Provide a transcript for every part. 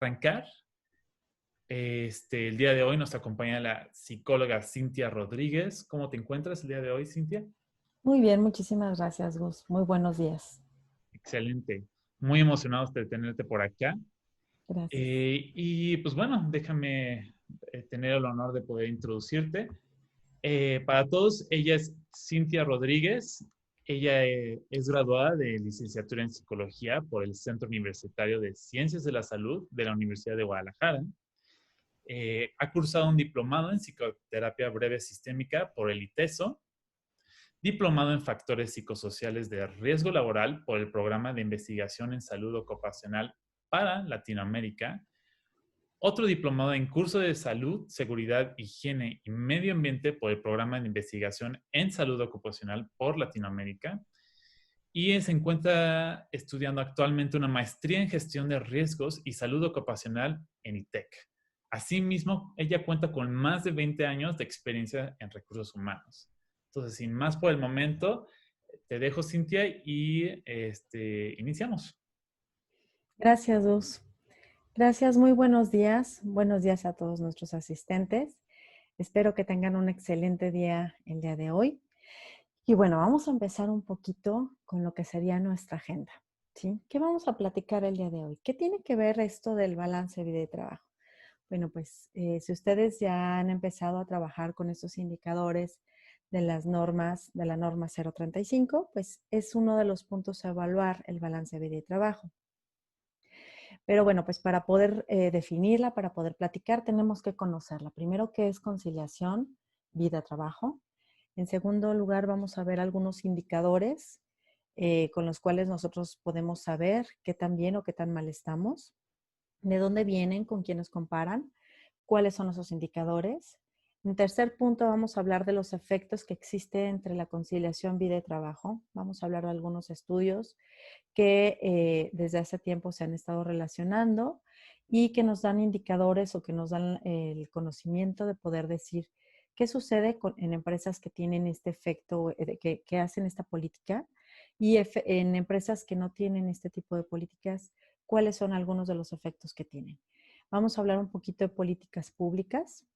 arrancar, el día de hoy nos acompaña la psicóloga Cintia Rodríguez. ¿Cómo te encuentras el día de hoy, Cintia? Muy bien, muchísimas gracias, Gus. Muy buenos días. Excelente. Muy emocionados de tenerte por acá. Gracias. Y pues bueno, déjame tener el honor de poder introducirte. Para todos, ella es Cintia Rodríguez. Ella es graduada de licenciatura en psicología por el Centro Universitario de Ciencias de la Salud de la Universidad de Guadalajara. Ha cursado un diplomado en psicoterapia breve sistémica por el ITESO, diplomado en factores psicosociales de riesgo laboral por el Programa de Investigación en Salud Ocupacional para Latinoamérica, otro diplomado en curso de salud, seguridad, higiene y medio ambiente por el Programa de Investigación en Salud Ocupacional por Latinoamérica, y se encuentra estudiando actualmente una maestría en gestión de riesgos y salud ocupacional en ITEC. Asimismo, ella cuenta con más de 20 años de experiencia en recursos humanos. Entonces, sin más por el momento, te dejo, Cintia, y iniciamos. Gracias, Gus. Gracias, muy buenos días. Buenos días a todos nuestros asistentes. Espero que tengan un excelente día el día de hoy. Y bueno, vamos a empezar un poquito con lo que sería nuestra agenda, ¿sí? ¿Qué vamos a platicar el día de hoy? ¿Qué tiene que ver esto del balance vida y trabajo? Bueno, pues si ustedes ya han empezado a trabajar con estos indicadores de las normas, de la norma 035, pues es uno de los puntos a evaluar el balance vida y trabajo. Pero bueno, pues para poder definirla, para poder platicar, tenemos que conocerla. Primero, ¿qué es conciliación vida-trabajo? En segundo lugar, vamos a ver algunos indicadores con los cuales nosotros podemos saber qué tan bien o qué tan mal estamos, de dónde vienen, con quiénes comparan, cuáles son esos indicadores. En tercer punto, vamos a hablar de los efectos que existen entre la conciliación vida y trabajo. Vamos a hablar de algunos estudios que desde hace tiempo se han estado relacionando y que nos dan indicadores o que nos dan el conocimiento de poder decir qué sucede en empresas que tienen este efecto, que hacen esta política, y en empresas que no tienen este tipo de políticas, cuáles son algunos de los efectos que tienen. Vamos a hablar un poquito de políticas públicas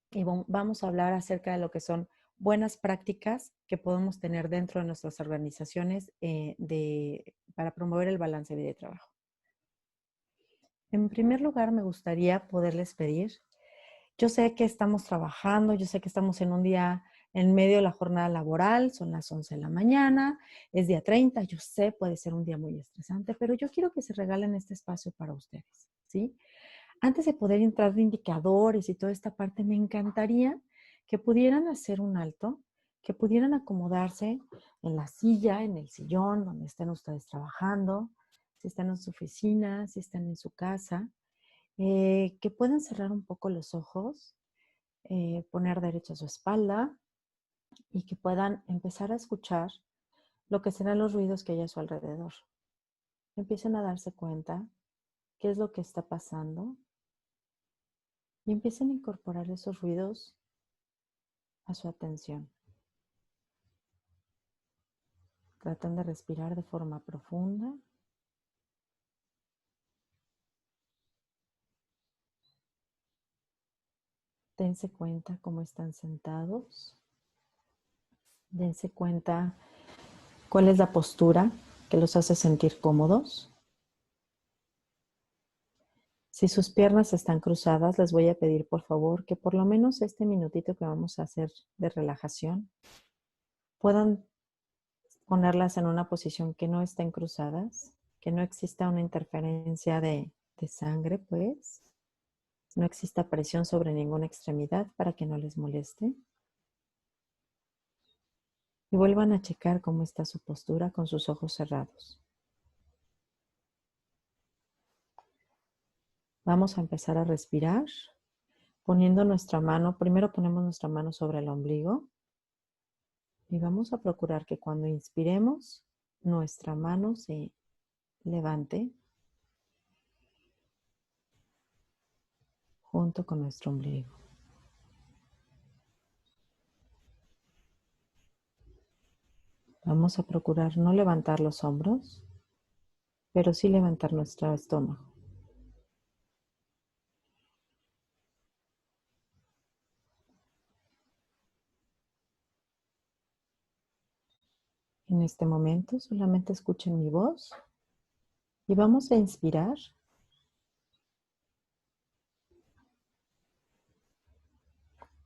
y vamos a hablar acerca de lo que son buenas prácticas que podemos tener dentro de nuestras organizaciones para promover el balance de vida y trabajo. En primer lugar, me gustaría poderles pedir, yo sé que estamos trabajando, yo sé que estamos en un día en medio de la jornada laboral, son las 11 de la mañana, es día 30, yo sé, puede ser un día muy estresante, pero yo quiero que se regalen este espacio para ustedes, ¿sí? Antes de poder entrar de indicadores y toda esta parte, me encantaría que pudieran hacer un alto, que pudieran acomodarse en la silla, en el sillón, donde estén ustedes trabajando, si están en su oficina, si están en su casa, que puedan cerrar un poco los ojos, poner derecha su espalda y que puedan empezar a escuchar lo que serán los ruidos que hay a su alrededor. Empiecen a darse cuenta qué es lo que está pasando y empiecen a incorporar esos ruidos a su atención. Traten de respirar de forma profunda. Dense cuenta cómo están sentados. Dense cuenta cuál es la postura que los hace sentir cómodos. Si sus piernas están cruzadas, les voy a pedir por favor que por lo menos este minutito que vamos a hacer de relajación puedan ponerlas en una posición que no estén cruzadas, que no exista una interferencia de sangre, pues. No exista presión sobre ninguna extremidad para que no les moleste. Y vuelvan a checar cómo está su postura con sus ojos cerrados. Vamos a empezar a respirar poniendo nuestra mano, primero ponemos nuestra mano sobre el ombligo y vamos a procurar que cuando inspiremos, nuestra mano se levante junto con nuestro ombligo. Vamos a procurar no levantar los hombros, pero sí levantar nuestro estómago. En este momento solamente escuchen mi voz y vamos a inspirar.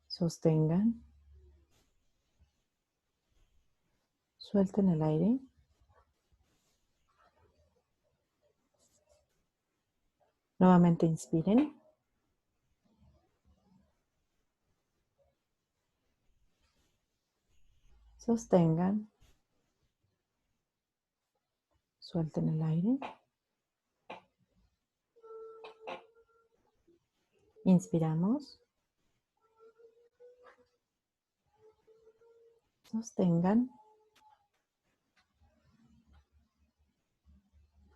Sostengan. Suelten el aire. Nuevamente inspiren. Sostengan. Suelten el aire. Inspiramos. Sostengan.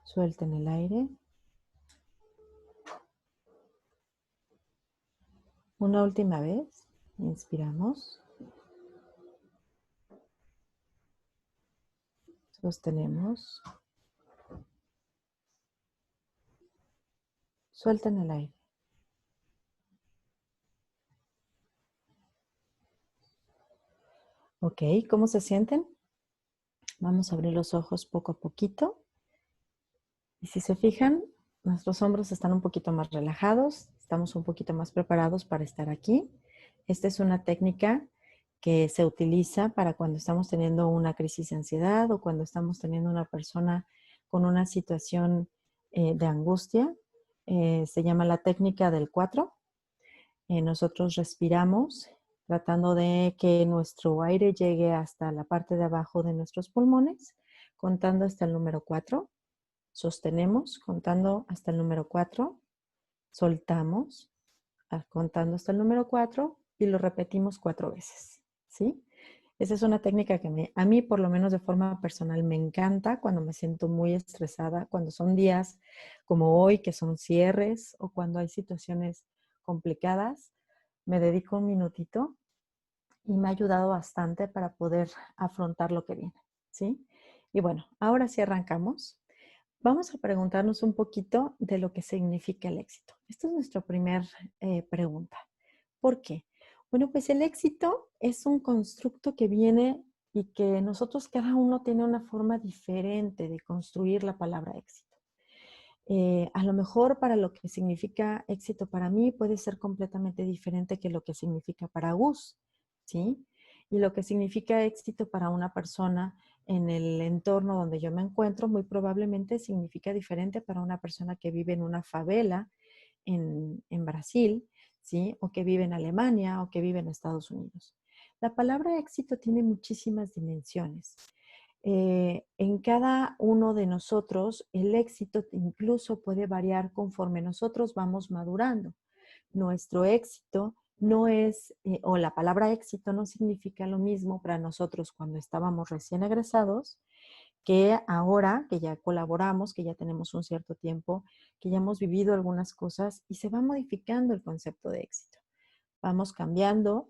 Suelten el aire. Una última vez. Inspiramos. Sostenemos. Suelten el aire. Ok, ¿cómo se sienten? Vamos a abrir los ojos poco a poquito. Y si se fijan, nuestros hombros están un poquito más relajados, estamos un poquito más preparados para estar aquí. Esta es una técnica que se utiliza para cuando estamos teniendo una crisis de ansiedad o cuando estamos teniendo una persona con una situación de angustia. Se llama la técnica del 4. Nosotros respiramos tratando de que nuestro aire llegue hasta la parte de abajo de nuestros pulmones, contando hasta el número 4. Sostenemos contando hasta el número 4. Soltamos contando hasta el número 4 y lo repetimos 4 veces. ¿Sí? Esa es una técnica que a mí, por lo menos de forma personal, me encanta cuando me siento muy estresada, cuando son días como hoy, que son cierres, o cuando hay situaciones complicadas. Me dedico un minutito y me ha ayudado bastante para poder afrontar lo que viene. ¿Sí? Y bueno, ahora sí arrancamos. Vamos a preguntarnos un poquito de lo que significa el éxito. Esta es nuestra primera pregunta. ¿Por qué? Bueno, pues el éxito es un constructo que viene y que nosotros cada uno tiene una forma diferente de construir la palabra éxito. A lo mejor para lo que significa éxito para mí puede ser completamente diferente que lo que significa para Gus, ¿sí? Y lo que significa éxito para una persona en el entorno donde yo me encuentro muy probablemente significa diferente para una persona que vive en una favela en Brasil, ¿sí? O que vive en Alemania o que vive en Estados Unidos. La palabra éxito tiene muchísimas dimensiones. En cada uno de nosotros el éxito incluso puede variar conforme nosotros vamos madurando. Nuestro éxito no es, o la palabra éxito no significa lo mismo para nosotros cuando estábamos recién egresados, que ahora que ya colaboramos, que ya tenemos un cierto tiempo, que ya hemos vivido algunas cosas y se va modificando el concepto de éxito. Vamos cambiando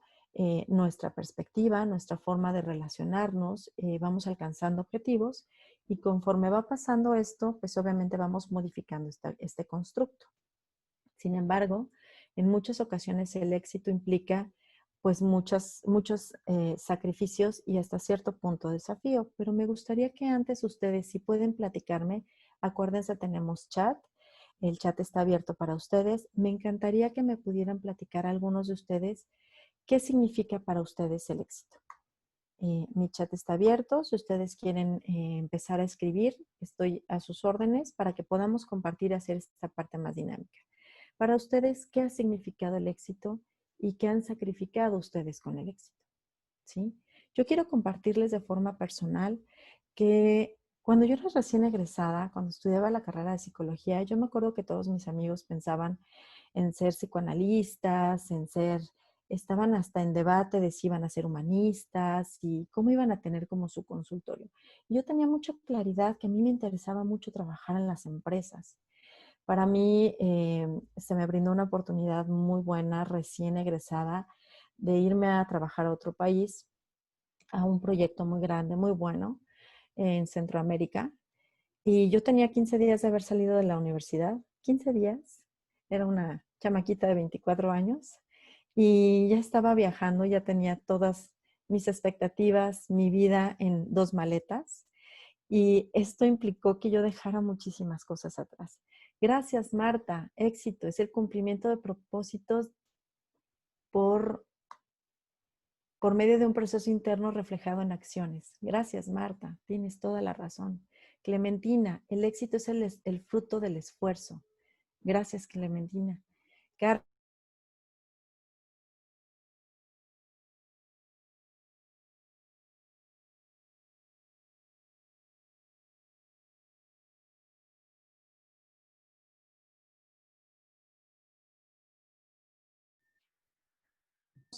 nuestra perspectiva, nuestra forma de relacionarnos, vamos alcanzando objetivos y conforme va pasando esto, pues obviamente vamos modificando este constructo. Sin embargo, en muchas ocasiones el éxito implica pues muchos sacrificios y hasta cierto punto desafío, pero me gustaría que antes ustedes, si pueden platicarme, acuérdense, tenemos chat, el chat está abierto para ustedes, me encantaría que me pudieran platicar algunos de ustedes qué significa para ustedes el éxito. Mi chat está abierto, si ustedes quieren empezar a escribir, estoy a sus órdenes para que podamos compartir y hacer esta parte más dinámica. Para ustedes, ¿qué ha significado el éxito y qué han sacrificado ustedes con el éxito? ¿Sí? Yo quiero compartirles de forma personal que cuando yo era recién egresada, cuando estudiaba la carrera de psicología, yo me acuerdo que todos mis amigos pensaban en ser psicoanalistas, estaban hasta en debate de si iban a ser humanistas y cómo iban a tener como su consultorio. Y yo tenía mucha claridad que a mí me interesaba mucho trabajar en las empresas. Para mí se me brindó una oportunidad muy buena, recién egresada, de irme a trabajar a otro país, a un proyecto muy grande, muy bueno, en Centroamérica. Y yo tenía 15 días de haber salido de la universidad, 15 días, era una chamaquita de 24 años y ya estaba viajando, ya tenía todas mis expectativas, mi vida en 2 maletas. Y esto implicó que yo dejara muchísimas cosas atrás. Gracias, Marta. Éxito es el cumplimiento de propósitos por, por medio de un proceso interno reflejado en acciones. Gracias, Marta. Tienes toda la razón. Clementina, el éxito es el fruto del esfuerzo. Gracias, Clementina.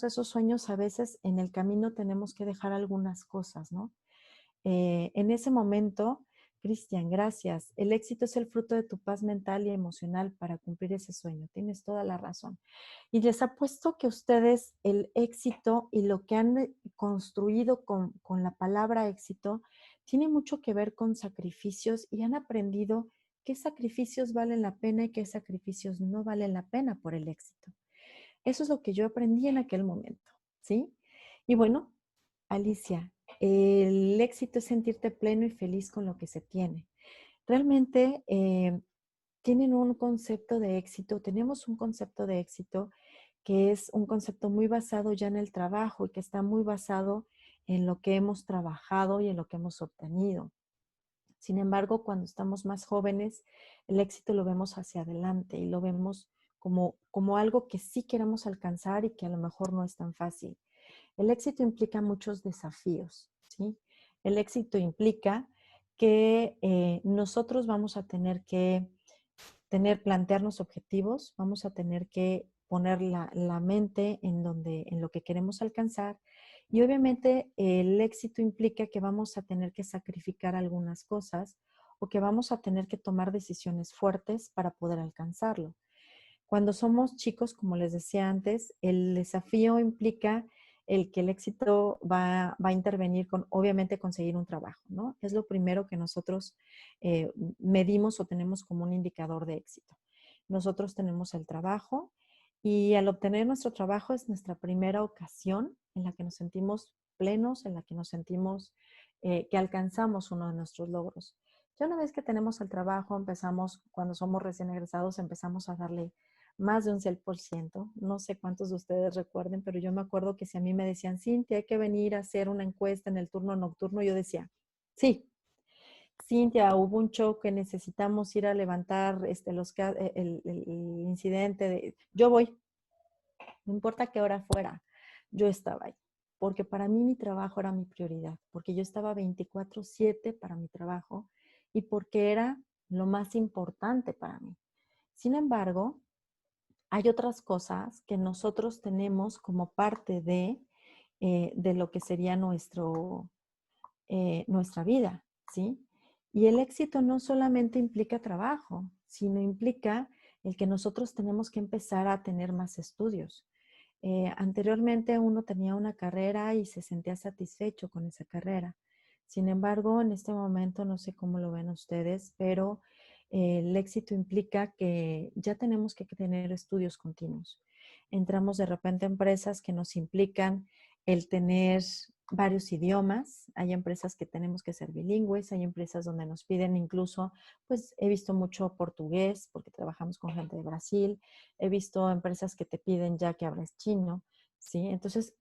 Esos sueños a veces en el camino tenemos que dejar algunas cosas, ¿no? En ese momento, Cristian, gracias. El éxito es el fruto de tu paz mental y emocional para cumplir ese sueño. Tienes toda la razón. Y les apuesto que ustedes el éxito y lo que han construido con la palabra éxito tiene mucho que ver con sacrificios y han aprendido qué sacrificios valen la pena y qué sacrificios no valen la pena por el éxito. Eso es lo que yo aprendí en aquel momento, ¿sí? Y bueno, Alicia, el éxito es sentirte pleno y feliz con lo que se tiene. Realmente tienen un concepto de éxito, tenemos un concepto de éxito que es un concepto muy basado ya en el trabajo y que está muy basado en lo que hemos trabajado y en lo que hemos obtenido. Sin embargo, cuando estamos más jóvenes, el éxito lo vemos hacia adelante y lo vemos como algo que sí queremos alcanzar y que a lo mejor no es tan fácil. El éxito implica muchos desafíos, ¿sí? El éxito implica que nosotros vamos a tener que plantearnos objetivos, vamos a tener que poner la mente en lo que queremos alcanzar y obviamente el éxito implica que vamos a tener que sacrificar algunas cosas o que vamos a tener que tomar decisiones fuertes para poder alcanzarlo. Cuando somos chicos, como les decía antes, el desafío implica el que el éxito va a intervenir con, obviamente, conseguir un trabajo, ¿no? Es lo primero que nosotros medimos o tenemos como un indicador de éxito. Nosotros tenemos el trabajo y al obtener nuestro trabajo es nuestra primera ocasión en la que nos sentimos plenos, en la que nos sentimos que alcanzamos uno de nuestros logros. Ya una vez que tenemos el trabajo, empezamos, cuando somos recién egresados, empezamos a darle más de un 100%. No sé cuántos de ustedes recuerden, pero yo me acuerdo que si a mí me decían, Cintia, hay que venir a hacer una encuesta en el turno nocturno, yo decía, sí. Cintia, hubo un choque, necesitamos ir a levantar el incidente. Yo voy, no importa qué hora fuera, yo estaba ahí. Porque para mí mi trabajo era mi prioridad, porque yo estaba 24/7 para mi trabajo y porque era lo más importante para mí. Sin embargo, hay otras cosas que nosotros tenemos como parte de lo que sería nuestra vida, ¿sí? Y el éxito no solamente implica trabajo, sino implica el que nosotros tenemos que empezar a tener más estudios. Anteriormente uno tenía una carrera y se sentía satisfecho con esa carrera. Sin embargo, en este momento, no sé cómo lo ven ustedes, pero el éxito implica que ya tenemos que tener estudios continuos. Entramos de repente a empresas que nos implican el tener varios idiomas. Hay empresas que tenemos que ser bilingües, hay empresas donde nos piden incluso, pues he visto mucho portugués porque trabajamos con gente de Brasil, he visto empresas que te piden ya que hables chino, ¿sí? Entonces,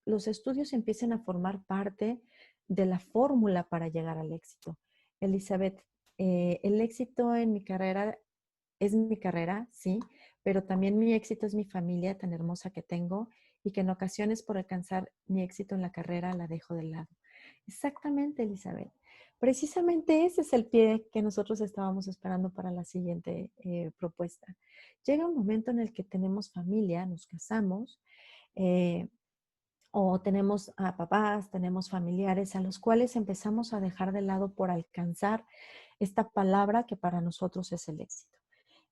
los estudios empiezan a formar parte de la fórmula para llegar al éxito. Elizabeth, el éxito en mi carrera es mi carrera, sí, pero también mi éxito es mi familia tan hermosa que tengo y que en ocasiones por alcanzar mi éxito en la carrera la dejo de lado. Exactamente, Elizabeth. Precisamente ese es el pie que nosotros estábamos esperando para la siguiente propuesta. Llega un momento en el que tenemos familia, nos casamos, eh, o tenemos a papás, tenemos familiares a los cuales empezamos a dejar de lado por alcanzar esta palabra que para nosotros es el éxito.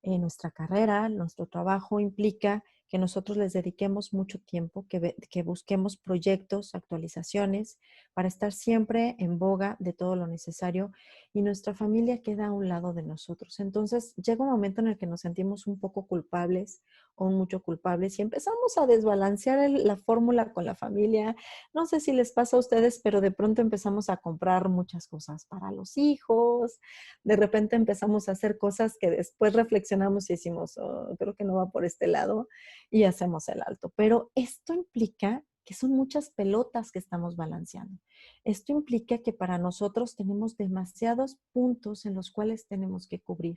Nuestra carrera, nuestro trabajo implica que nosotros les dediquemos mucho tiempo, que busquemos proyectos, actualizaciones, para estar siempre en boga de todo lo necesario y nuestra familia queda a un lado de nosotros. Entonces llega un momento en el que nos sentimos un poco culpables o mucho culpables y empezamos a desbalancear la fórmula con la familia. No sé si les pasa a ustedes, pero de pronto empezamos a comprar muchas cosas para los hijos, de repente empezamos a hacer cosas que después reflexionamos y decimos, "Oh, creo que no va por este lado", y hacemos el alto. Pero esto implica que son muchas pelotas que estamos balanceando. Esto implica que para nosotros tenemos demasiados puntos en los cuales tenemos que cubrir.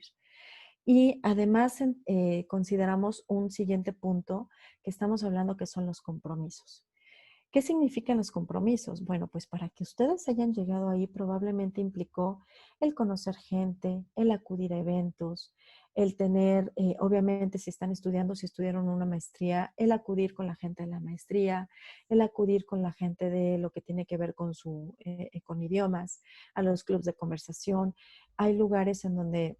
Y además consideramos un siguiente punto que estamos hablando que son los compromisos. ¿Qué significan los compromisos? Bueno, pues para que ustedes hayan llegado ahí probablemente implicó el conocer gente, el acudir a eventos, el tener, obviamente si están estudiando, si estudiaron una maestría, el acudir con la gente de la maestría, el acudir con la gente de lo que tiene que ver con idiomas, a los clubes de conversación. Hay lugares en donde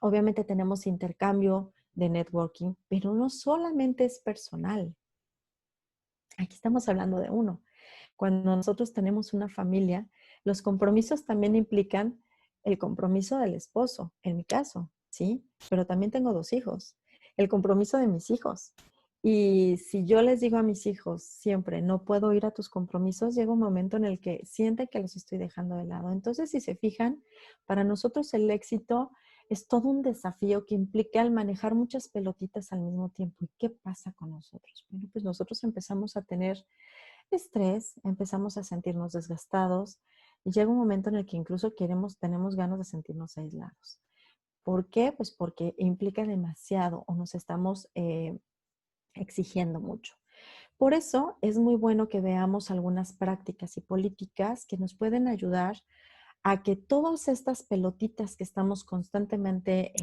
obviamente tenemos intercambio de networking, pero no solamente es personal. Aquí estamos hablando de uno. Cuando nosotros tenemos una familia, los compromisos también implican el compromiso del esposo, en mi caso, ¿sí? Pero también tengo 2 hijos, el compromiso de mis hijos. Y si yo les digo a mis hijos siempre, no puedo ir a tus compromisos, llega un momento en el que sienten que los estoy dejando de lado. Entonces, si se fijan, para nosotros el éxito es todo un desafío que implica el manejar muchas pelotitas al mismo tiempo. ¿Y qué pasa con nosotros? Bueno, pues nosotros empezamos a tener estrés, empezamos a sentirnos desgastados y llega un momento en el que incluso tenemos ganas de sentirnos aislados. ¿Por qué? Pues porque implica demasiado o nos estamos exigiendo mucho. Por eso es muy bueno que veamos algunas prácticas y políticas que nos pueden ayudar a que todas estas pelotitas que estamos constantemente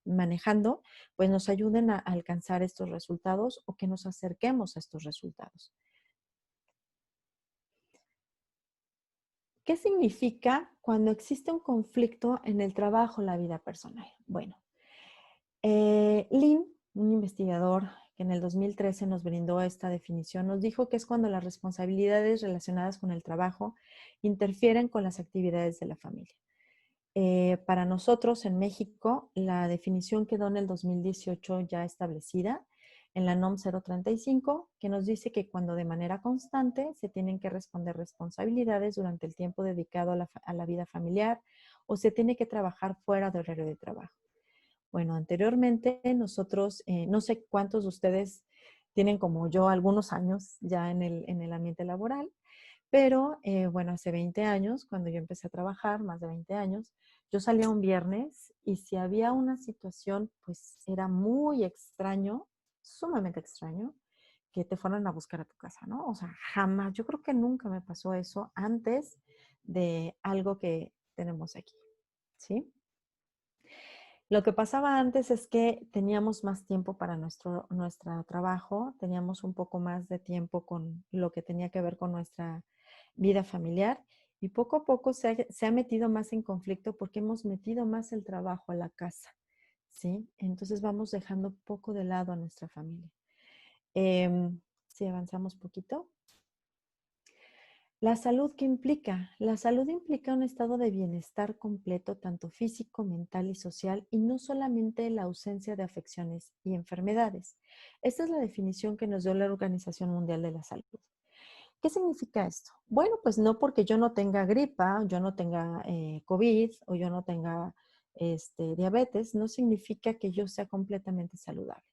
manejando, pues nos ayuden a alcanzar estos resultados o que nos acerquemos a estos resultados. ¿Qué significa cuando existe un conflicto en el trabajo o la vida personal? Bueno, Lynn, un investigador que en el 2013 nos brindó esta definición, nos dijo que es cuando las responsabilidades relacionadas con el trabajo interfieren con las actividades de la familia. Para nosotros en México, la definición quedó en el 2018 ya establecida en la NOM 035, que nos dice que cuando de manera constante se tienen que responder responsabilidades durante el tiempo dedicado a la vida familiar o se tiene que trabajar fuera de horario de trabajo. Bueno, anteriormente nosotros, no sé cuántos de ustedes tienen como yo algunos años ya en el ambiente laboral, pero bueno, hace 20 años, cuando yo empecé a trabajar, más de 20 años, yo salía un viernes y si había una situación, pues era muy extraño, sumamente extraño, que te fueran a buscar a tu casa, ¿no? O sea, jamás, yo creo que nunca me pasó eso antes de algo que tenemos aquí, ¿sí? Lo que pasaba antes es que teníamos más tiempo para nuestro trabajo, teníamos un poco más de tiempo con lo que tenía que ver con nuestra vida familiar y poco a poco se ha metido más en conflicto porque hemos metido más el trabajo a la casa, ¿sí? Entonces vamos dejando poco de lado a nuestra familia. Si avanzamos poquito. La salud, ¿qué implica? La salud implica un estado de bienestar completo, tanto físico, mental y social, y no solamente la ausencia de afecciones y enfermedades. Esta es la definición que nos dio la Organización Mundial de la Salud. ¿Qué significa esto? Bueno, pues no porque yo no tenga gripa, yo no tenga COVID o yo no tenga diabetes, no significa que yo sea completamente saludable.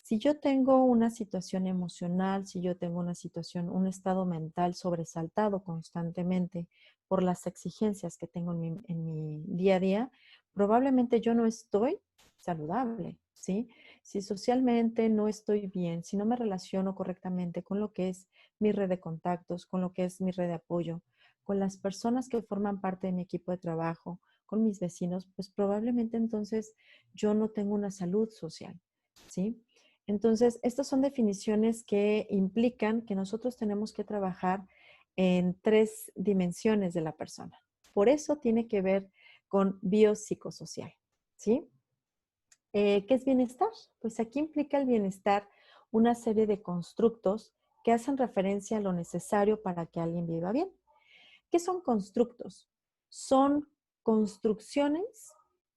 Si yo tengo una situación emocional, si yo tengo una situación, un estado mental sobresaltado constantemente por las exigencias que tengo en mi día a día, probablemente yo no estoy saludable, ¿sí? Si socialmente no estoy bien, si no me relaciono correctamente con lo que es mi red de contactos, con lo que es mi red de apoyo, con las personas que forman parte de mi equipo de trabajo, con mis vecinos, pues probablemente entonces yo no tengo una salud social, ¿sí? Entonces, estas son definiciones que implican que nosotros tenemos que trabajar en 3 dimensiones de la persona. Por eso tiene que ver con biopsicosocial, ¿sí? ¿Qué es bienestar? Pues aquí implica el bienestar una serie de constructos que hacen referencia a lo necesario para que alguien viva bien. ¿Qué son constructos? Son construcciones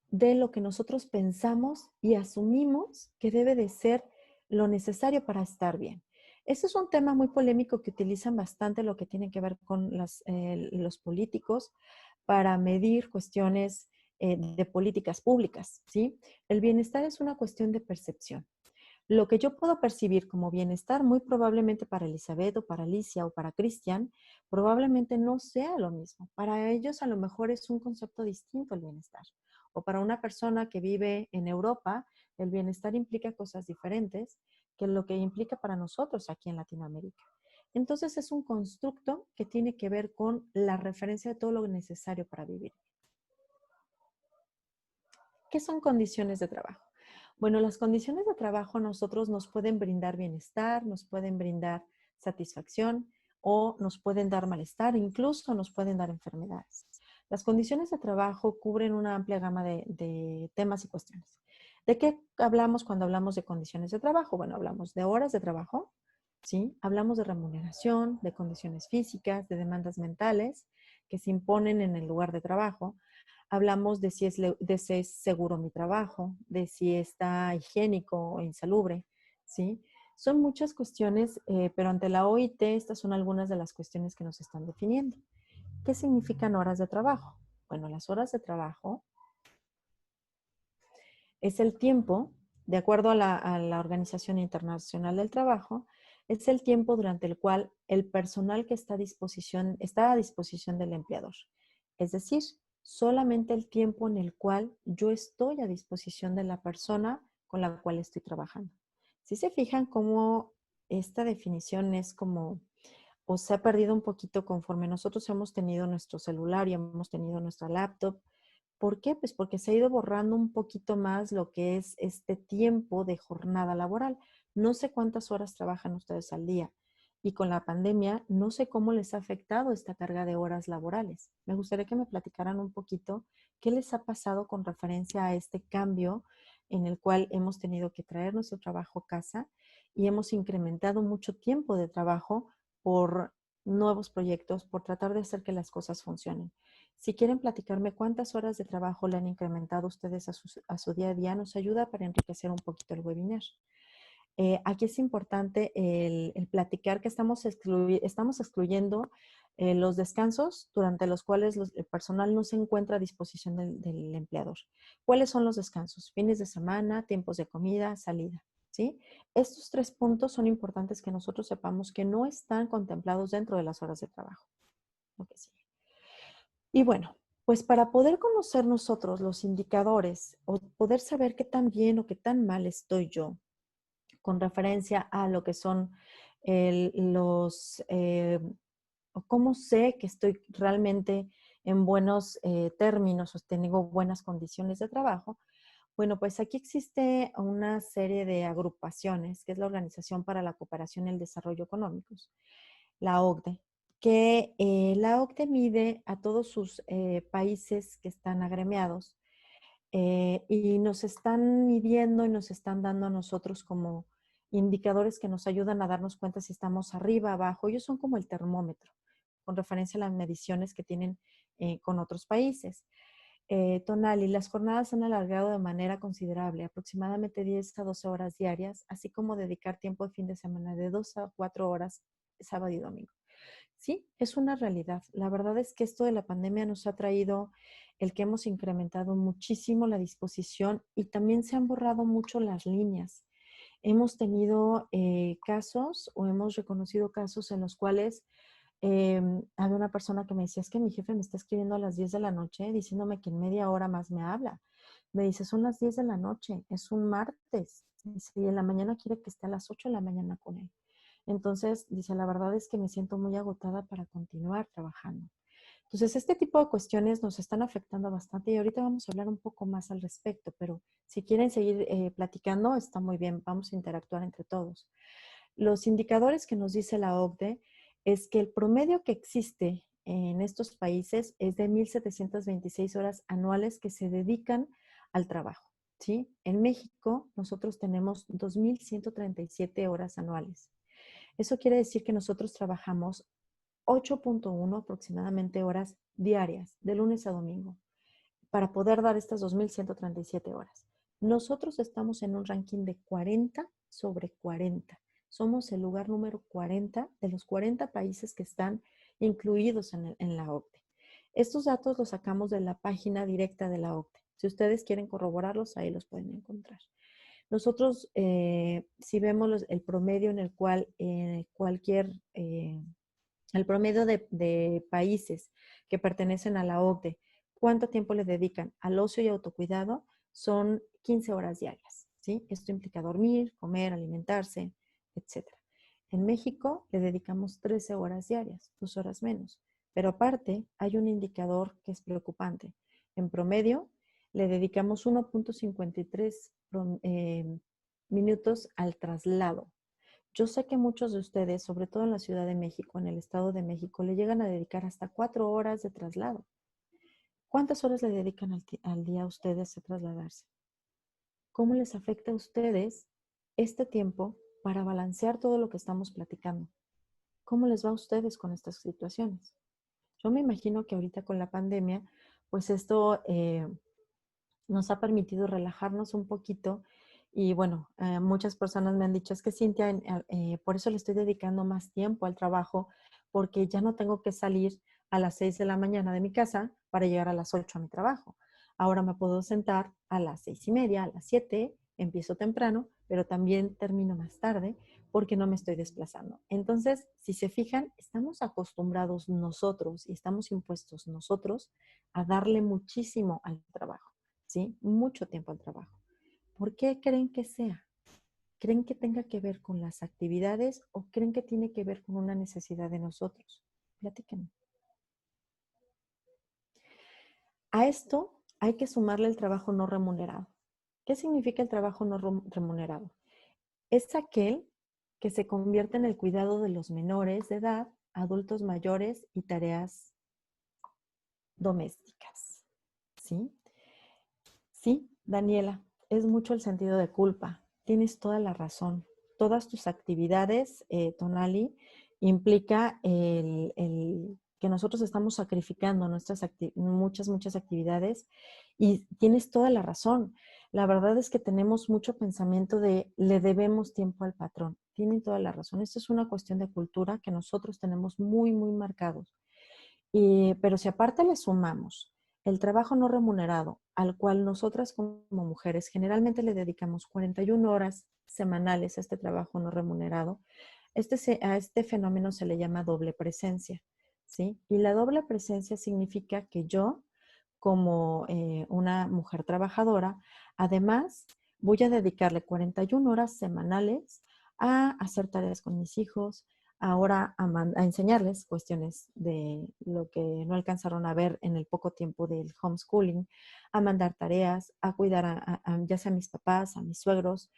de lo que nosotros pensamos y asumimos que debe de ser lo necesario para estar bien. Ese es un tema muy polémico que utilizan bastante lo que tiene que ver con los políticos para medir cuestiones de políticas públicas, ¿sí? El bienestar es una cuestión de percepción. Lo que yo puedo percibir como bienestar, muy probablemente para Elizabeth o para Alicia o para Cristian, probablemente no sea lo mismo. Para ellos a lo mejor es un concepto distinto el bienestar. O para una persona que vive en Europa, el bienestar implica cosas diferentes que lo que implica para nosotros aquí en Latinoamérica. Entonces es un constructo que tiene que ver con la referencia de todo lo necesario para vivir. ¿Qué son condiciones de trabajo? Bueno, las condiciones de trabajo a nosotros nos pueden brindar bienestar, nos pueden brindar satisfacción o nos pueden dar malestar, incluso nos pueden dar enfermedades. Las condiciones de trabajo cubren una amplia gama de temas y cuestiones. ¿De qué hablamos cuando hablamos de condiciones de trabajo? Bueno, hablamos de horas de trabajo, ¿sí? Hablamos de remuneración, de condiciones físicas, de demandas mentales que se imponen en el lugar de trabajo. Hablamos de si es seguro mi trabajo, de si está higiénico o insalubre, ¿sí? Son muchas cuestiones, pero ante la OIT estas son algunas de las cuestiones que nos están definiendo. ¿Qué significan horas de trabajo? Bueno, las horas de trabajo es el tiempo, de acuerdo a la Organización Internacional del Trabajo, es el tiempo durante el cual el personal que está a disposición del empleador. Es decir, solamente el tiempo en el cual yo estoy a disposición de la persona con la cual estoy trabajando. Si se fijan cómo esta definición es como, o se ha perdido un poquito conforme nosotros hemos tenido nuestro celular y hemos tenido nuestra laptop. ¿Por qué? Pues porque se ha ido borrando un poquito más lo que es este tiempo de jornada laboral. No sé cuántas horas trabajan ustedes al día y con la pandemia no sé cómo les ha afectado esta carga de horas laborales. Me gustaría que me platicaran un poquito qué les ha pasado con referencia a este cambio en el cual hemos tenido que traer nuestro trabajo a casa y hemos incrementado mucho tiempo de trabajo por nuevos proyectos, por tratar de hacer que las cosas funcionen. Si quieren platicarme cuántas horas de trabajo le han incrementado ustedes a su día a día, nos ayuda para enriquecer un poquito el webinar. Aquí es importante el platicar que estamos excluyendo los descansos durante los cuales el personal no se encuentra a disposición del empleador. ¿Cuáles son los descansos? Fines de semana, tiempos de comida, salida. ¿Sí? Estos 3 puntos son importantes que nosotros sepamos que no están contemplados dentro de las horas de trabajo. Lo que sigue. Y bueno, pues para poder conocer nosotros los indicadores o poder saber qué tan bien o qué tan mal estoy yo con referencia a lo que son o cómo sé que estoy realmente en buenos términos o tengo buenas condiciones de trabajo. Bueno, pues aquí existe una serie de agrupaciones, que es la Organización para la Cooperación y el Desarrollo Económicos, la OCDE, que la OCDE mide a todos sus países que están agremiados y nos están midiendo y nos están dando a nosotros como indicadores que nos ayudan a darnos cuenta si estamos arriba, abajo. Ellos son como el termómetro, con referencia a las mediciones que tienen con otros países. Tonali, las jornadas han alargado de manera considerable, aproximadamente 10 a 12 horas diarias, así como dedicar tiempo de fin de semana de 2 a 4 horas sábado y domingo. Sí, es una realidad. La verdad es que esto de la pandemia nos ha traído el que hemos incrementado muchísimo la disposición y también se han borrado mucho las líneas. Hemos tenido casos o hemos reconocido casos en los cuales había una persona que me decía, es que mi jefe me está escribiendo a las 10 de la noche diciéndome que en media hora más me habla. Me dice, son las 10 de la noche, es un martes. Dice, y en la mañana quiere que esté a las 8 de la mañana con él. Entonces, dice, la verdad es que me siento muy agotada para continuar trabajando. Entonces, este tipo de cuestiones nos están afectando bastante y ahorita vamos a hablar un poco más al respecto, pero si quieren seguir platicando, está muy bien, vamos a interactuar entre todos. Los indicadores que nos dice la OCDE es que el promedio que existe en estos países es de 1,726 horas anuales que se dedican al trabajo. ¿sí? En México, nosotros tenemos 2.137 horas anuales. Eso quiere decir que nosotros trabajamos 8.1 aproximadamente horas diarias, de lunes a domingo, para poder dar estas 2.137 horas. Nosotros estamos en un ranking de 40 sobre 40. Somos el lugar número 40 de los 40 países que están incluidos en la OCDE. Estos datos los sacamos de la página directa de la OCDE. Si ustedes quieren corroborarlos, ahí los pueden encontrar. Nosotros, si vemos el promedio en el cual el promedio de países que pertenecen a la OCDE, ¿cuánto tiempo le dedican al ocio y autocuidado? Son 15 horas diarias, ¿sí? Esto implica dormir, comer, alimentarse, etc. En México le dedicamos 13 horas diarias, 2 horas menos. Pero aparte, hay un indicador que es preocupante. En promedio, le dedicamos 1.53 minutos al traslado. Yo sé que muchos de ustedes, sobre todo en la Ciudad de México, en el Estado de México, le llegan a dedicar hasta 4 horas de traslado. ¿Cuántas horas le dedican al día a ustedes a trasladarse? ¿Cómo les afecta a ustedes este tiempo para balancear todo lo que estamos platicando? ¿Cómo les va a ustedes con estas situaciones? Yo me imagino que ahorita con la pandemia, pues esto nos ha permitido relajarnos un poquito. Y bueno, muchas personas me han dicho, es que Cintia, por eso le estoy dedicando más tiempo al trabajo, porque ya no tengo que salir a las 6 de la mañana de mi casa para llegar a las 8 a mi trabajo. Ahora me puedo sentar a las 6:30, a las 7, empiezo temprano, pero también termino más tarde porque no me estoy desplazando. Entonces, si se fijan, estamos acostumbrados nosotros y estamos impuestos nosotros a darle muchísimo al trabajo. ¿Sí? Mucho tiempo al trabajo. ¿Por qué creen que sea? ¿Creen que tenga que ver con las actividades o creen que tiene que ver con una necesidad de nosotros? Platíquenme. A esto hay que sumarle el trabajo no remunerado. ¿Qué significa el trabajo no remunerado? Es aquel que se convierte en el cuidado de los menores de edad, adultos mayores y tareas domésticas. ¿Sí? Sí, Daniela, es mucho el sentido de culpa. Tienes toda la razón. Todas tus actividades, Tonali, implica que nosotros estamos sacrificando muchas actividades y tienes toda la razón. La verdad es que tenemos mucho pensamiento de le debemos tiempo al patrón. Tienen toda la razón. Esto es una cuestión de cultura que nosotros tenemos muy, muy marcados. Pero si aparte le sumamos el trabajo no remunerado, al cual nosotras como mujeres generalmente le dedicamos 41 horas semanales a este trabajo no remunerado, a este fenómeno se le llama doble presencia, ¿sí? Y la doble presencia significa que yo, como una mujer trabajadora, además voy a dedicarle 41 horas semanales a hacer tareas con mis hijos, ahora a enseñarles cuestiones de lo que no alcanzaron a ver en el poco tiempo del homeschooling, a mandar tareas, a cuidar ya sea a mis papás, a mis suegros,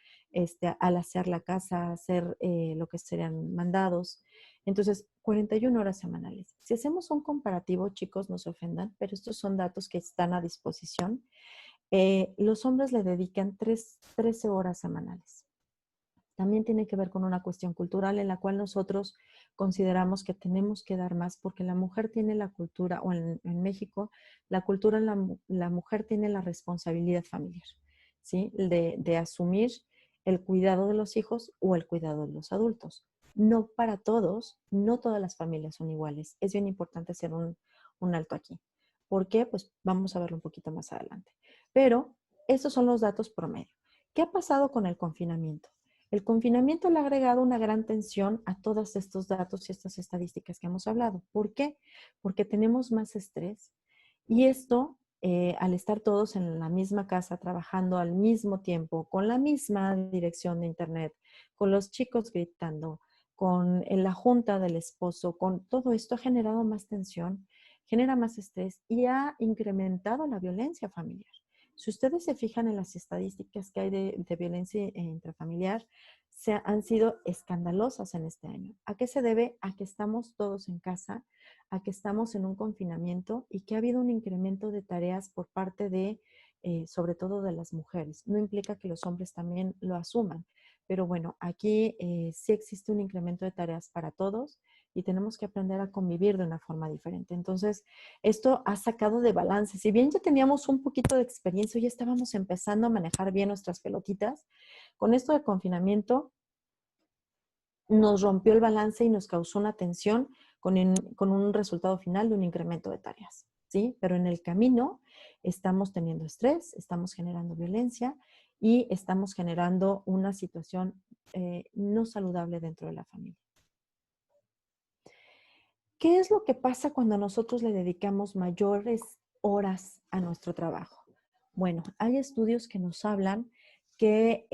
al hacer la casa, hacer lo que serían mandados. Entonces, 41 horas semanales. Si hacemos un comparativo, chicos, no se ofendan, pero estos son datos que están a disposición. Los hombres le dedican 13 horas semanales. También tiene que ver con una cuestión cultural en la cual nosotros consideramos que tenemos que dar más porque la mujer tiene la cultura, o en México, la cultura, la mujer tiene la responsabilidad familiar, ¿sí? De asumir el cuidado de los hijos o el cuidado de los adultos. No para todos, no todas las familias son iguales. Es bien importante hacer un alto aquí. ¿Por qué? Pues vamos a verlo un poquito más adelante. Pero estos son los datos promedio. ¿Qué ha pasado con el confinamiento? El confinamiento le ha agregado una gran tensión a todos estos datos y estas estadísticas que hemos hablado. ¿Por qué? Porque tenemos más estrés y esto, al estar todos en la misma casa, trabajando al mismo tiempo, con la misma dirección de internet, con los chicos gritando, con la junta del esposo, con todo esto ha generado más tensión, genera más estrés y ha incrementado la violencia familiar. Si ustedes se fijan en las estadísticas que hay de violencia intrafamiliar, han sido escandalosas en este año. ¿A qué se debe? A que estamos todos en casa, a que estamos en un confinamiento y que ha habido un incremento de tareas por parte de sobre todo de las mujeres. No implica que los hombres también lo asuman, pero bueno, aquí sí existe un incremento de tareas para todos y tenemos que aprender a convivir de una forma diferente. Entonces, esto ha sacado de balance. Si bien ya teníamos un poquito de experiencia, ya estábamos empezando a manejar bien nuestras pelotitas, con esto de confinamiento nos rompió el balance y nos causó una tensión con un resultado final de un incremento de tareas, ¿sí? Pero en el camino estamos teniendo estrés, estamos generando violencia y estamos generando una situación no saludable dentro de la familia. ¿Qué es lo que pasa cuando nosotros le dedicamos mayores horas a nuestro trabajo? Bueno, hay estudios que nos hablan que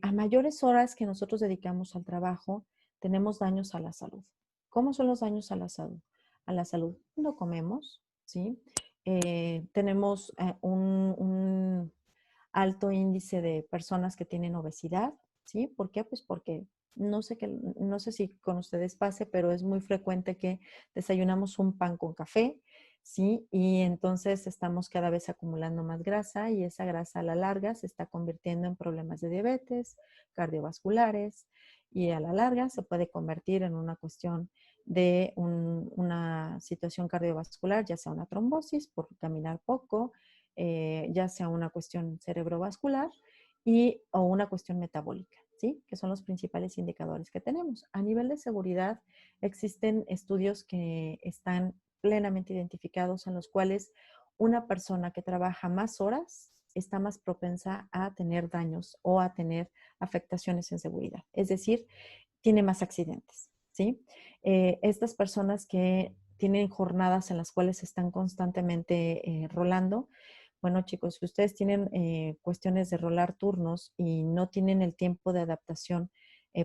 a mayores horas que nosotros dedicamos al trabajo, tenemos daños a la salud. ¿Cómo son los daños a la salud? A la salud, no comemos, ¿sí? Tenemos un alto índice de personas que tienen obesidad, ¿sí? ¿Por qué? Pues porque no sé si con ustedes pase, pero es muy frecuente que desayunamos un pan con café, ¿sí? Y entonces estamos cada vez acumulando más grasa y esa grasa a la larga se está convirtiendo en problemas de diabetes, cardiovasculares y a la larga se puede convertir en una cuestión de una situación cardiovascular, ya sea una trombosis por caminar poco, ya sea una cuestión cerebrovascular o una cuestión metabólica, ¿sí? Que son los principales indicadores que tenemos. A nivel de seguridad, existen estudios que están plenamente identificados en los cuales una persona que trabaja más horas está más propensa a tener daños o a tener afectaciones en seguridad. Es decir, tiene más accidentes, ¿sí? Estas personas que tienen jornadas en las cuales están constantemente rolando, bueno, chicos, si ustedes tienen cuestiones de rolar turnos y no tienen el tiempo de adaptación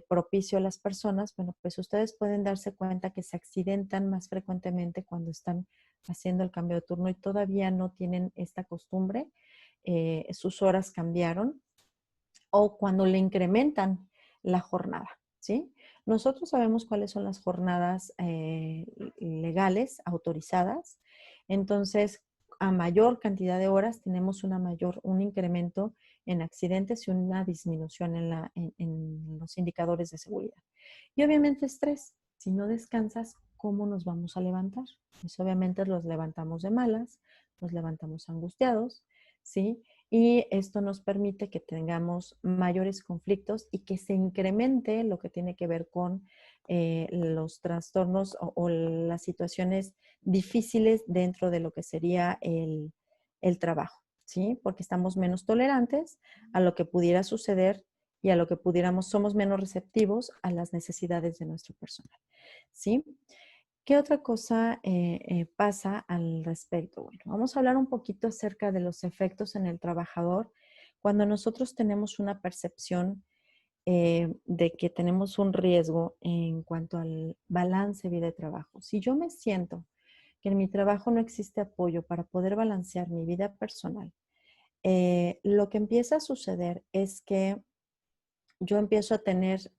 propicio a las personas, bueno, pues ustedes pueden darse cuenta que se accidentan más frecuentemente cuando están haciendo el cambio de turno y todavía no tienen esta costumbre, sus horas cambiaron o cuando le incrementan la jornada, ¿sí? Nosotros sabemos cuáles son las jornadas legales autorizadas, entonces a mayor cantidad de horas tenemos un incremento en accidentes y una disminución en los indicadores de seguridad. Y obviamente estrés, si no descansas, ¿cómo nos vamos a levantar? Pues obviamente los levantamos de malas, nos levantamos angustiados, ¿sí? Y esto nos permite que tengamos mayores conflictos y que se incremente lo que tiene que ver con los trastornos o las situaciones difíciles dentro de lo que sería el trabajo, ¿sí? Porque estamos menos tolerantes a lo que pudiera suceder y a lo que somos menos receptivos a las necesidades de nuestro personal, ¿sí? ¿Qué otra cosa pasa al respecto? Bueno, vamos a hablar un poquito acerca de los efectos en el trabajador cuando nosotros tenemos una percepción de que tenemos un riesgo en cuanto al balance vida y trabajo. Si yo me siento que en mi trabajo no existe apoyo para poder balancear mi vida personal, lo que empieza a suceder es que yo empiezo a tener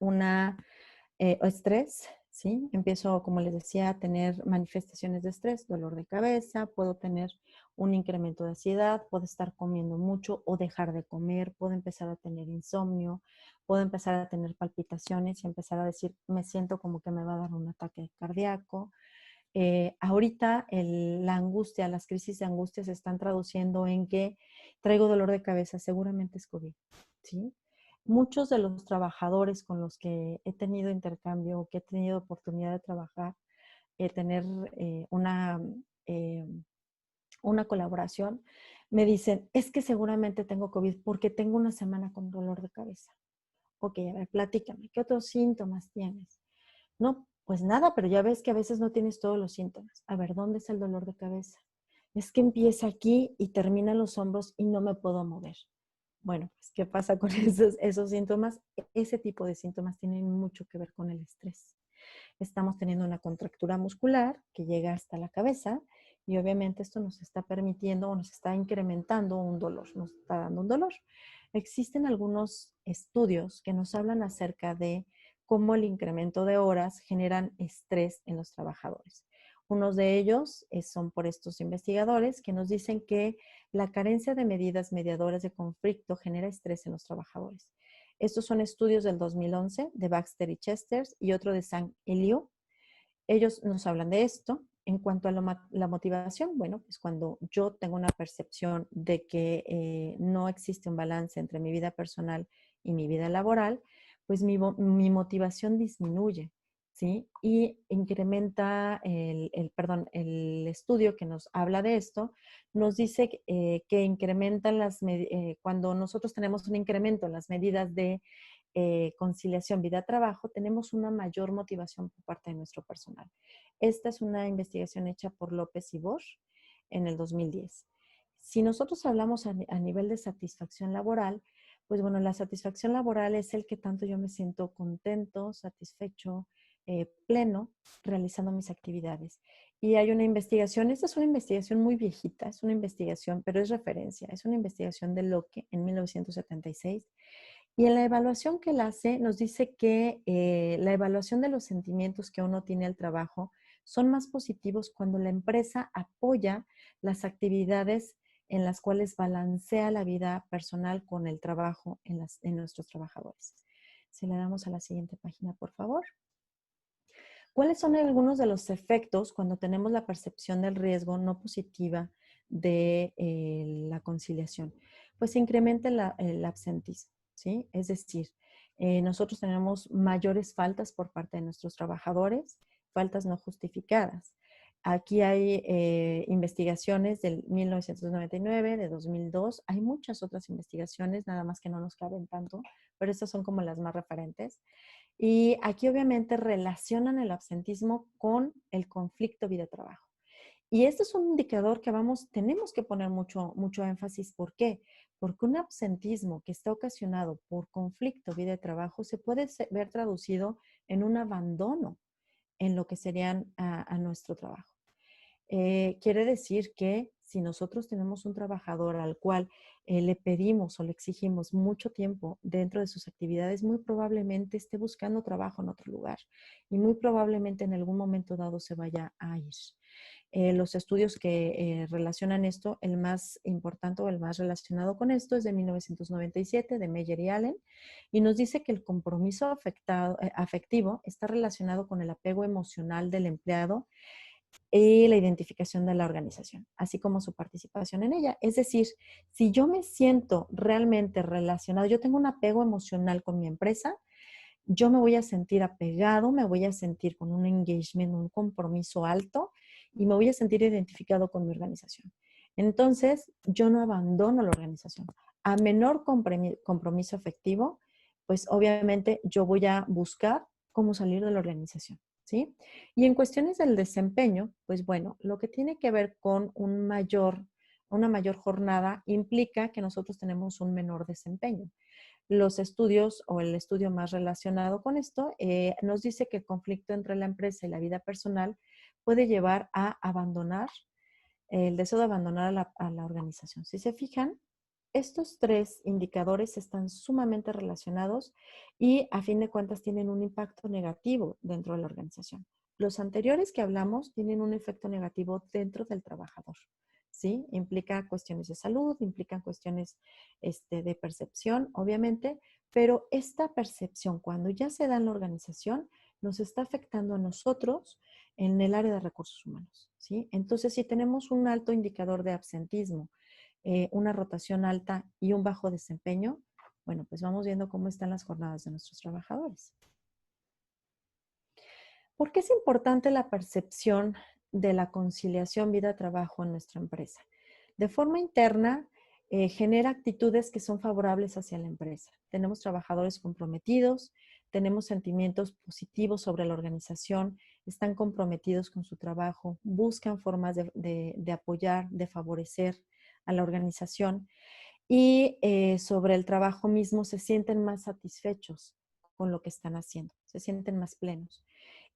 estrés, ¿sí? Empiezo, como les decía, a tener manifestaciones de estrés, dolor de cabeza, puedo tener un incremento de ansiedad, puedo estar comiendo mucho o dejar de comer, puedo empezar a tener insomnio, puedo empezar a tener palpitaciones y empezar a decir, me siento como que me va a dar un ataque cardíaco. Ahorita la angustia, las crisis de angustia se están traduciendo en que traigo dolor de cabeza, seguramente es COVID, ¿sí? Muchos de los trabajadores con los que he tenido intercambio, que he tenido oportunidad de trabajar, tener eh, una colaboración, me dicen, es que seguramente tengo COVID porque tengo una semana con dolor de cabeza. Ok, a ver, platícame, ¿qué otros síntomas tienes? No, pues nada, pero ya ves que a veces no tienes todos los síntomas. A ver, ¿dónde es el dolor de cabeza? Es que empieza aquí y termina en los hombros y no me puedo mover. Bueno, pues, ¿qué pasa con esos síntomas? Ese tipo de síntomas tienen mucho que ver con el estrés. Estamos teniendo una contractura muscular que llega hasta la cabeza y obviamente esto nos está permitiendo o nos está incrementando un dolor, nos está dando un dolor. Existen algunos estudios que nos hablan acerca de cómo el incremento de horas generan estrés en los trabajadores. Unos de ellos son por estos investigadores que nos dicen que la carencia de medidas mediadoras de conflicto genera estrés en los trabajadores. Estos son estudios del 2011 de Baxter y Chesters y otro de Sang y Liu. Ellos nos hablan de esto. En cuanto a la motivación, bueno, pues cuando yo tengo una percepción de que no existe un balance entre mi vida personal y mi vida laboral, pues mi motivación disminuye, ¿sí? Y incrementa el estudio que nos habla de esto, nos dice que incrementan cuando nosotros tenemos un incremento en las medidas de conciliación vida-trabajo, tenemos una mayor motivación por parte de nuestro personal. Esta es una investigación hecha por López y Bosch en el 2010. Si nosotros hablamos a nivel de satisfacción laboral, pues bueno, la satisfacción laboral es el que tanto yo me siento contento, satisfecho, pleno, realizando mis actividades. Y hay una investigación, esta es una investigación muy viejita, es una investigación, pero es referencia, es una investigación de Locke en 1976. Y en la evaluación que él hace, nos dice que la evaluación de los sentimientos que uno tiene al trabajo son más positivos cuando la empresa apoya las actividades en las cuales balancea la vida personal con el trabajo en nuestros trabajadores. Si le damos a la siguiente página, por favor. ¿Cuáles son algunos de los efectos cuando tenemos la percepción del riesgo no positiva de la conciliación? Pues se incrementa el absentismo, ¿sí? Es decir, nosotros tenemos mayores faltas por parte de nuestros trabajadores, faltas no justificadas. Aquí hay investigaciones del 1999, de 2002. Hay muchas otras investigaciones, nada más que no nos caben tanto, pero estas son como las más referentes. Y aquí obviamente relacionan el absentismo con el conflicto vida-trabajo. Y este es un indicador que tenemos que poner mucho énfasis. ¿Por qué? Porque un absentismo que está ocasionado por conflicto vida-trabajo se puede ver traducido en un abandono en lo que serían a nuestro trabajo. Quiere decir que si nosotros tenemos un trabajador al cual le pedimos o le exigimos mucho tiempo dentro de sus actividades, muy probablemente esté buscando trabajo en otro lugar y muy probablemente en algún momento dado se vaya a ir. Los estudios que relacionan esto, el más importante o el más relacionado con esto es de 1997, de Meyer y Allen, y nos dice que el compromiso afectivo está relacionado con el apego emocional del empleado y la identificación de la organización, así como su participación en ella. Es decir, si yo me siento realmente relacionado, yo tengo un apego emocional con mi empresa, yo me voy a sentir apegado, me voy a sentir con un engagement, un compromiso alto y me voy a sentir identificado con mi organización. Entonces, yo no abandono la organización. A menor compromiso afectivo, pues obviamente yo voy a buscar cómo salir de la organización, ¿sí? Y en cuestiones del desempeño, pues bueno, lo que tiene que ver con una mayor jornada implica que nosotros tenemos un menor desempeño. Los estudios o el estudio más relacionado con esto nos dice que el conflicto entre la empresa y la vida personal puede llevar a abandonar, el deseo de abandonar a la organización. Si se fijan, estos tres indicadores están sumamente relacionados y a fin de cuentas tienen un impacto negativo dentro de la organización. Los anteriores que hablamos tienen un efecto negativo dentro del trabajador. ¿Sí? Implica cuestiones de salud, implican cuestiones de percepción, obviamente, pero esta percepción, cuando ya se da en la organización, nos está afectando a nosotros en el área de recursos humanos, ¿sí? Entonces, si tenemos un alto indicador de absentismo, una rotación alta y un bajo desempeño, bueno, pues vamos viendo cómo están las jornadas de nuestros trabajadores. ¿Por qué es importante la percepción de la conciliación vida-trabajo en nuestra empresa? De forma interna, genera actitudes que son favorables hacia la empresa. Tenemos trabajadores comprometidos, tenemos sentimientos positivos sobre la organización, están comprometidos con su trabajo, buscan formas de apoyar, de favorecer a la organización y sobre el trabajo mismo se sienten más satisfechos con lo que están haciendo, se sienten más plenos.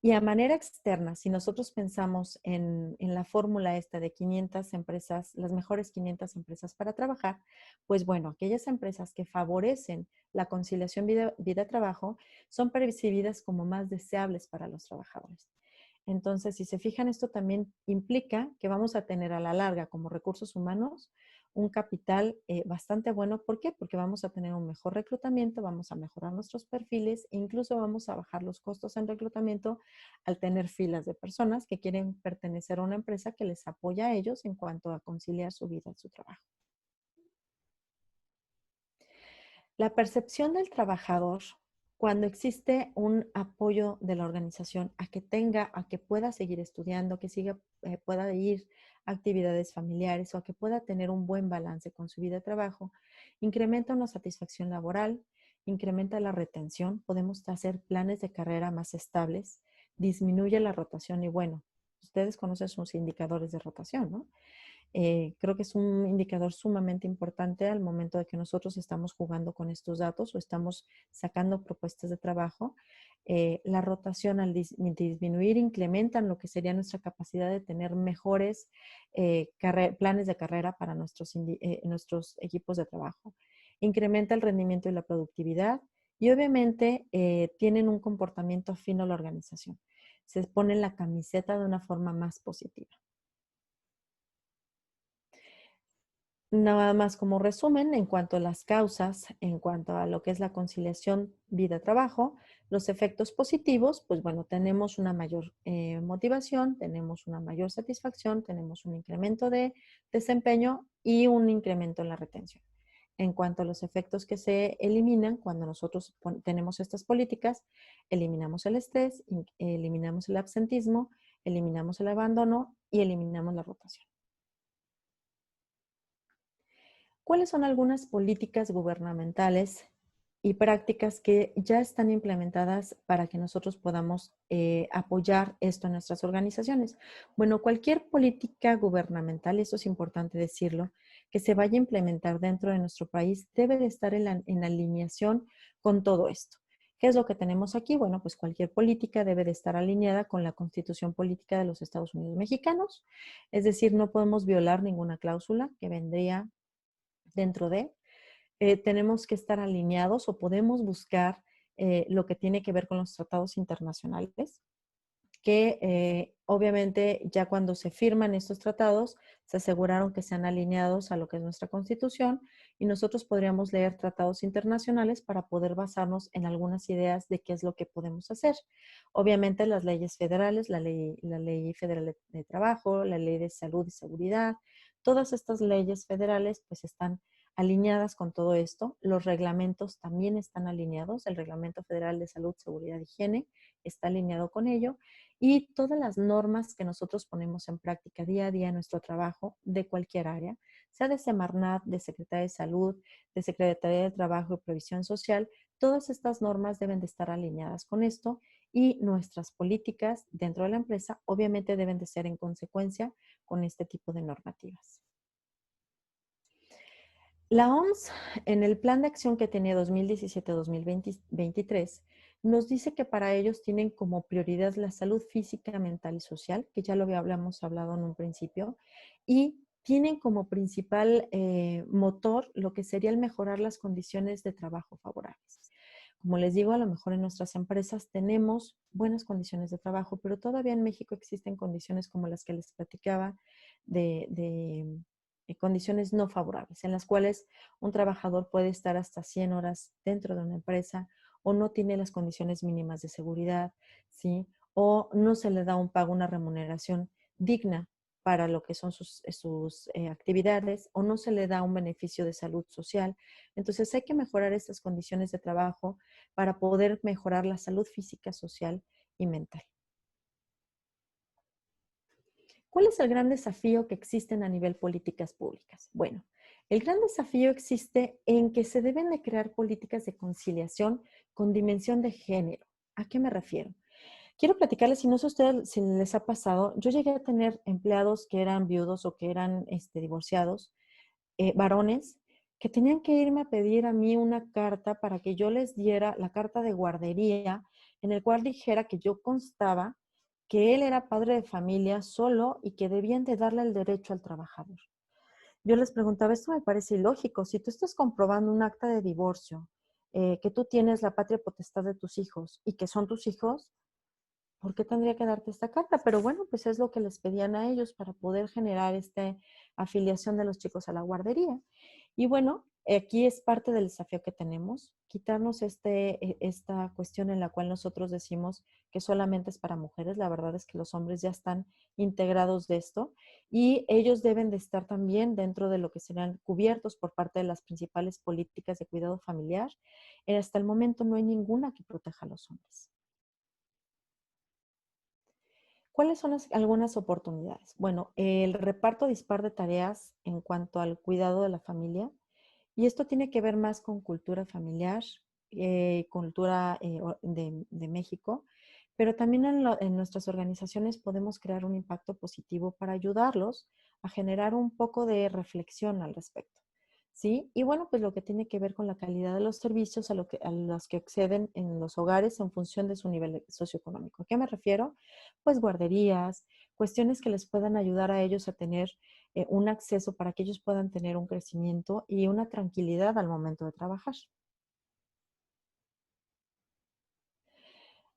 Y a manera externa, si nosotros pensamos en la fórmula esta de 500 empresas, las mejores 500 empresas para trabajar, pues bueno, aquellas empresas que favorecen la conciliación vida-trabajo son percibidas como más deseables para los trabajadores. Entonces, si se fijan, esto también implica que vamos a tener a la larga como recursos humanos un capital bastante bueno. ¿Por qué? Porque vamos a tener un mejor reclutamiento, vamos a mejorar nuestros perfiles e incluso vamos a bajar los costos en reclutamiento al tener filas de personas que quieren pertenecer a una empresa que les apoya a ellos en cuanto a conciliar su vida y su trabajo. La percepción del trabajador, cuando existe un apoyo de la organización a que tenga, a que pueda seguir estudiando, que siga, pueda ir a actividades familiares o a que pueda tener un buen balance con su vida de trabajo, incrementa una satisfacción laboral, incrementa la retención, podemos hacer planes de carrera más estables, disminuye la rotación y bueno, ustedes conocen sus indicadores de rotación, ¿no? Creo que es un indicador sumamente importante al momento de que nosotros estamos jugando con estos datos o estamos sacando propuestas de trabajo. La rotación al disminuir incrementan lo que sería nuestra capacidad de tener mejores planes de carrera para nuestros equipos de trabajo. Incrementa el rendimiento y la productividad y obviamente tienen un comportamiento afín a la organización. Se ponen la camiseta de una forma más positiva. Nada más como resumen, en cuanto a las causas, en cuanto a lo que es la conciliación vida-trabajo, los efectos positivos, pues bueno, tenemos una mayor motivación, tenemos una mayor satisfacción, tenemos un incremento de desempeño y un incremento en la retención. En cuanto a los efectos que se eliminan cuando nosotros tenemos estas políticas, eliminamos el estrés, eliminamos el absentismo, eliminamos el abandono y eliminamos la rotación. ¿Cuáles son algunas políticas gubernamentales y prácticas que ya están implementadas para que nosotros podamos apoyar esto en nuestras organizaciones? Bueno, cualquier política gubernamental, y eso es importante decirlo, que se vaya a implementar dentro de nuestro país debe de estar en alineación con todo esto. ¿Qué es lo que tenemos aquí? Bueno, pues cualquier política debe de estar alineada con la Constitución Política de los Estados Unidos Mexicanos. Es decir, no podemos violar ninguna cláusula que vendría dentro de, tenemos que estar alineados o podemos buscar lo que tiene que ver con los tratados internacionales, que obviamente ya cuando se firman estos tratados, se aseguraron que sean alineados a lo que es nuestra Constitución y nosotros podríamos leer tratados internacionales para poder basarnos en algunas ideas de qué es lo que podemos hacer. Obviamente las leyes federales, la ley federal de trabajo, la ley de salud y seguridad, todas estas leyes federales pues están alineadas con todo esto. Los reglamentos también están alineados. El Reglamento Federal de Salud, Seguridad y Higiene está alineado con ello. Y todas las normas que nosotros ponemos en práctica día a día en nuestro trabajo de cualquier área, sea de Semarnat, de Secretaría de Salud, de Secretaría de Trabajo y Previsión Social, todas estas normas deben de estar alineadas con esto y nuestras políticas dentro de la empresa obviamente deben de ser en consecuencia con este tipo de normativas. La OMS, en el plan de acción que tenía 2017-2023, nos dice que para ellos tienen como prioridad la salud física, mental y social, que ya lo habíamos hablado en un principio, y tienen como principal motor lo que sería el mejorar las condiciones de trabajo favorables. Como les digo, a lo mejor en nuestras empresas tenemos buenas condiciones de trabajo, pero todavía en México existen condiciones como las que les platicaba de condiciones no favorables, en las cuales un trabajador puede estar hasta 100 horas dentro de una empresa o no tiene las condiciones mínimas de seguridad, ¿sí? O no se le da un pago, una remuneración digna para lo que son sus actividades o no se le da un beneficio de salud social. Entonces hay que mejorar estas condiciones de trabajo para poder mejorar la salud física, social y mental. ¿Cuál es el gran desafío que existen a nivel políticas públicas? Bueno, el gran desafío existe en que se deben de crear políticas de conciliación con dimensión de género. ¿A qué me refiero? Quiero platicarles, si no sé a ustedes si les ha pasado, yo llegué a tener empleados que eran viudos o que eran divorciados, varones, que tenían que irme a pedir a mí una carta para que yo les diera la carta de guardería en el cual dijera que yo constaba que él era padre de familia solo y que debían de darle el derecho al trabajador. Yo les preguntaba, esto me parece ilógico, si tú estás comprobando un acta de divorcio, que tú tienes la patria potestad de tus hijos y que son tus hijos, ¿por qué tendría que darte esta carta? Pero bueno, pues es lo que les pedían a ellos para poder generar esta afiliación de los chicos a la guardería. Y bueno, aquí es parte del desafío que tenemos, quitarnos esta cuestión en la cual nosotros decimos que solamente es para mujeres. La verdad es que los hombres ya están integrados de esto y ellos deben de estar también dentro de lo que serán cubiertos por parte de las principales políticas de cuidado familiar. Hasta el momento no hay ninguna que proteja a los hombres. ¿Cuáles son algunas oportunidades? Bueno, el reparto dispar de tareas en cuanto al cuidado de la familia, y esto tiene que ver más con cultura familiar, cultura de México, pero también en nuestras organizaciones podemos crear un impacto positivo para ayudarlos a generar un poco de reflexión al respecto. ¿Sí? Y bueno, pues lo que tiene que ver con la calidad de los servicios a los que acceden en los hogares en función de su nivel socioeconómico. ¿A qué me refiero? Pues guarderías, cuestiones que les puedan ayudar a ellos a tener un acceso para que ellos puedan tener un crecimiento y una tranquilidad al momento de trabajar.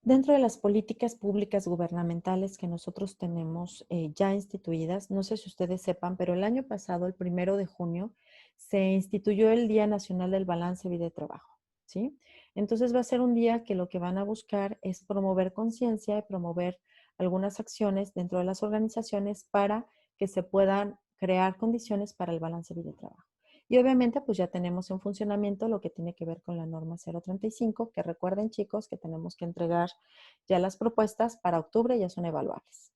Dentro de las políticas públicas gubernamentales que nosotros tenemos ya instituidas, no sé si ustedes sepan, pero el año pasado, el 1 de junio, se instituyó el Día Nacional del Balance Vida y Trabajo, ¿sí? Entonces va a ser un día que lo que van a buscar es promover conciencia y promover algunas acciones dentro de las organizaciones para que se puedan crear condiciones para el balance vida y trabajo. Y obviamente, pues ya tenemos en funcionamiento lo que tiene que ver con la norma 035, que recuerden, chicos, que tenemos que entregar ya las propuestas para octubre, ya son evaluables.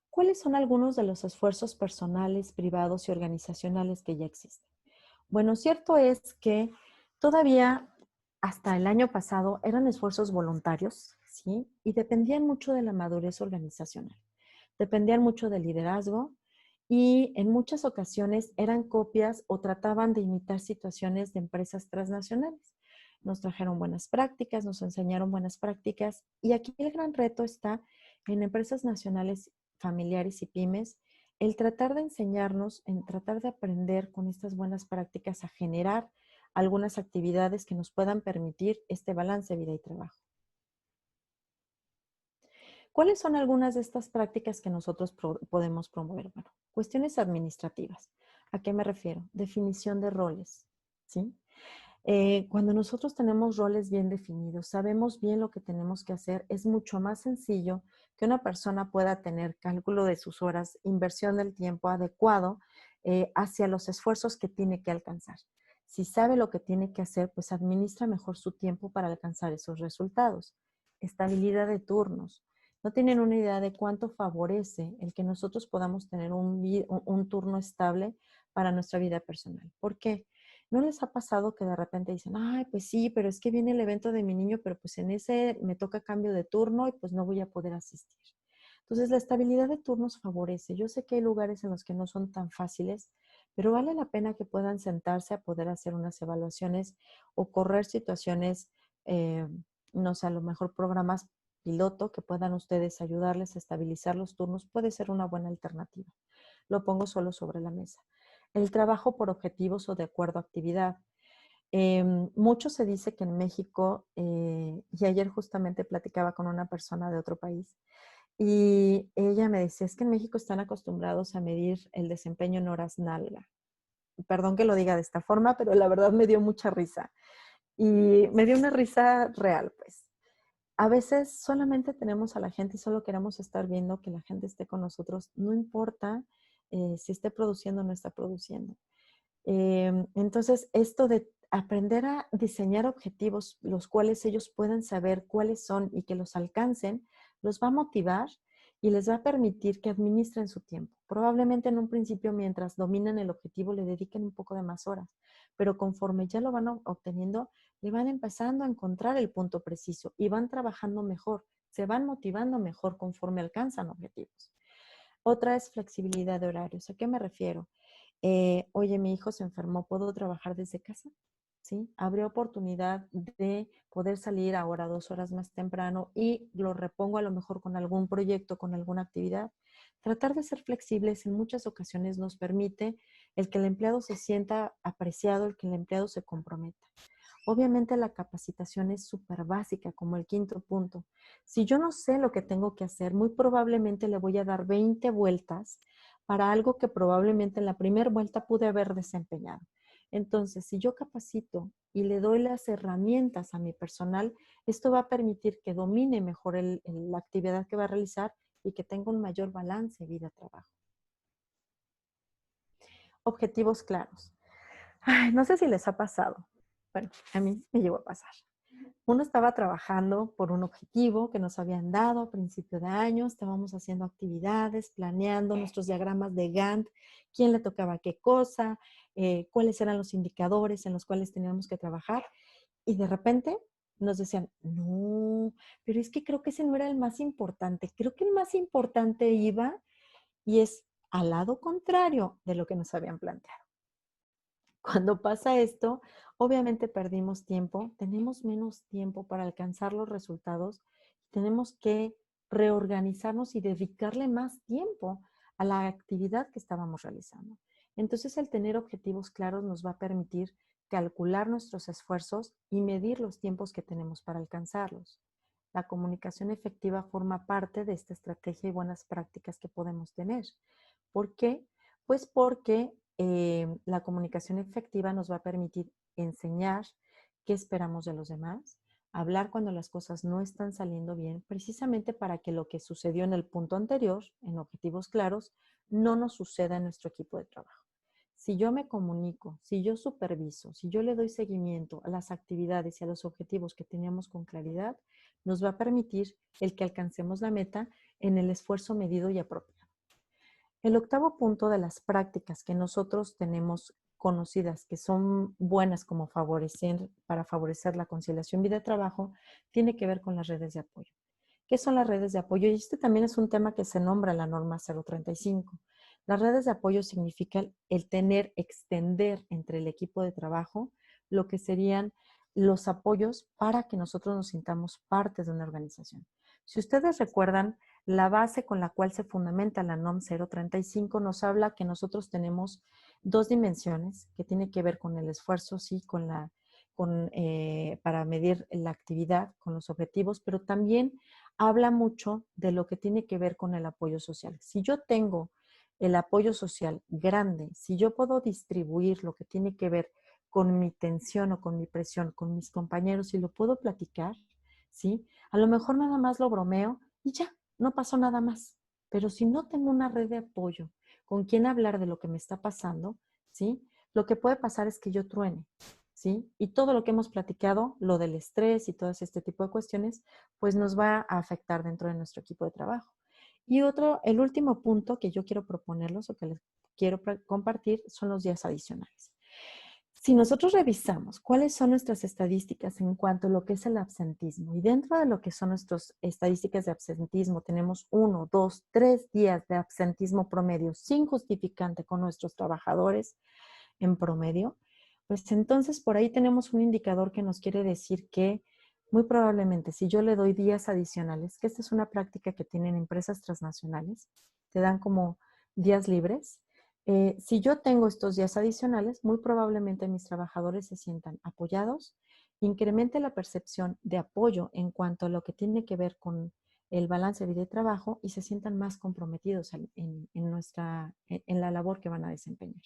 ¿Cuáles son algunos de los esfuerzos personales, privados y organizacionales que ya existen? Bueno, cierto es que todavía hasta el año pasado eran esfuerzos voluntarios, ¿sí? Y dependían mucho de la madurez organizacional. Dependían mucho del liderazgo y en muchas ocasiones eran copias o trataban de imitar situaciones de empresas transnacionales. Nos trajeron buenas prácticas, nos enseñaron buenas prácticas y aquí el gran reto está en empresas nacionales familiares y pymes, el tratar de enseñarnos, en tratar de aprender con estas buenas prácticas a generar algunas actividades que nos puedan permitir este balance vida y trabajo. ¿Cuáles son algunas de estas prácticas que nosotros podemos promover? Bueno, cuestiones administrativas. ¿A qué me refiero? Definición de roles, ¿sí? Cuando nosotros tenemos roles bien definidos, sabemos bien lo que tenemos que hacer, es mucho más sencillo que una persona pueda tener cálculo de sus horas, inversión del tiempo adecuado hacia los esfuerzos que tiene que alcanzar. Si sabe lo que tiene que hacer, pues administra mejor su tiempo para alcanzar esos resultados. Estabilidad de turnos. No tienen una idea de cuánto favorece el que nosotros podamos tener un turno estable para nuestra vida personal. ¿Por qué? ¿No les ha pasado que de repente dicen, ay, pues sí, pero es que viene el evento de mi niño, pero pues en ese me toca cambio de turno y pues no voy a poder asistir? Entonces, la estabilidad de turnos favorece. Yo sé que hay lugares en los que no son tan fáciles, pero vale la pena que puedan sentarse a poder hacer unas evaluaciones o correr situaciones, eh, no sé, a lo mejor programas piloto que puedan ustedes ayudarles a estabilizar los turnos puede ser una buena alternativa. Lo pongo solo sobre la mesa. El trabajo por objetivos o de acuerdo a actividad. Mucho se dice que en México, y ayer justamente platicaba con una persona de otro país, y ella me decía, es que en México están acostumbrados a medir el desempeño en horas nalga. Perdón que lo diga de esta forma, pero la verdad me dio mucha risa. Y me dio una risa real, pues. A veces solamente tenemos a la gente y solo queremos estar viendo que la gente esté con nosotros. No importa si esté produciendo o no está produciendo. Entonces, esto de aprender a diseñar objetivos, los cuales ellos puedan saber cuáles son y que los alcancen, los va a motivar y les va a permitir que administren su tiempo. Probablemente en un principio, mientras dominan el objetivo, le dediquen un poco de más horas, pero conforme ya lo van obteniendo, le van empezando a encontrar el punto preciso y van trabajando mejor, se van motivando mejor conforme alcanzan objetivos. Otra es flexibilidad de horarios. ¿A qué me refiero? Oye, mi hijo se enfermó, ¿puedo trabajar desde casa? ¿Sí? Habría oportunidad de poder salir ahora 2 horas más temprano y lo repongo a lo mejor con algún proyecto, con alguna actividad. Tratar de ser flexibles en muchas ocasiones nos permite el que el empleado se sienta apreciado, el que el empleado se comprometa. Obviamente la capacitación es súper básica, como el quinto punto. Si yo no sé lo que tengo que hacer, muy probablemente le voy a dar 20 vueltas para algo que probablemente en la primera vuelta pude haber desempeñado. Entonces, si yo capacito y le doy las herramientas a mi personal, esto va a permitir que domine mejor la actividad que va a realizar y que tenga un mayor balance vida-trabajo. Objetivos claros. Ay, no sé si les ha pasado. Bueno, a mí me llegó a pasar. Uno estaba trabajando por un objetivo que nos habían dado a principio de año, estábamos haciendo actividades, planeando nuestros diagramas de Gantt, quién le tocaba qué cosa, cuáles eran los indicadores en los cuales teníamos que trabajar, y de repente nos decían, no, pero es que creo que ese no era el más importante, creo que el más importante iba y es al lado contrario de lo que nos habían planteado. Cuando pasa esto, obviamente perdimos tiempo, tenemos menos tiempo para alcanzar los resultados, tenemos que reorganizarnos y dedicarle más tiempo a la actividad que estábamos realizando. Entonces, el tener objetivos claros nos va a permitir calcular nuestros esfuerzos y medir los tiempos que tenemos para alcanzarlos. La comunicación efectiva forma parte de esta estrategia y buenas prácticas que podemos tener. ¿Por qué? Pues porque la comunicación efectiva nos va a permitir enseñar qué esperamos de los demás, hablar cuando las cosas no están saliendo bien, precisamente para que lo que sucedió en el punto anterior, en objetivos claros, no nos suceda en nuestro equipo de trabajo. Si yo me comunico, si yo superviso, si yo le doy seguimiento a las actividades y a los objetivos que teníamos con claridad, nos va a permitir el que alcancemos la meta en el esfuerzo medido y apropiado. El octavo punto de las prácticas que nosotros tenemos conocidas que son buenas como para favorecer la conciliación vida-trabajo tiene que ver con las redes de apoyo. ¿Qué son las redes de apoyo? Y este también es un tema que se nombra en la norma 035. Las redes de apoyo significan el extender entre el equipo de trabajo lo que serían los apoyos para que nosotros nos sintamos parte de una organización. Si ustedes recuerdan, la base con la cual se fundamenta la NOM 035 nos habla que nosotros tenemos dos dimensiones que tiene que ver con el esfuerzo, sí, para medir la actividad, con los objetivos, pero también habla mucho de lo que tiene que ver con el apoyo social. Si yo tengo el apoyo social grande, si yo puedo distribuir lo que tiene que ver con mi tensión o con mi presión con mis compañeros y lo puedo platicar, ¿sí? A lo mejor nada más lo bromeo y ya, no pasó nada más. Pero si no tengo una red de apoyo con quien hablar de lo que me está pasando, ¿sí? Lo que puede pasar es que yo truene, ¿sí? Y todo lo que hemos platicado, lo del estrés y todo este tipo de cuestiones, pues nos va a afectar dentro de nuestro equipo de trabajo. Y el último punto que yo quiero proponerlos o que les quiero compartir son los días adicionales. Si nosotros revisamos cuáles son nuestras estadísticas en cuanto a lo que es el absentismo, y dentro de lo que son nuestras estadísticas de absentismo, tenemos 1, 2, 3 días de absentismo promedio sin justificante con nuestros trabajadores en promedio, pues entonces por ahí tenemos un indicador que nos quiere decir que muy probablemente si yo le doy días adicionales, que esta es una práctica que tienen empresas transnacionales, te dan como días libres. Si yo tengo estos días adicionales, muy probablemente mis trabajadores se sientan apoyados, incremente la percepción de apoyo en cuanto a lo que tiene que ver con el balance de vida y trabajo y se sientan más comprometidos en la labor que van a desempeñar.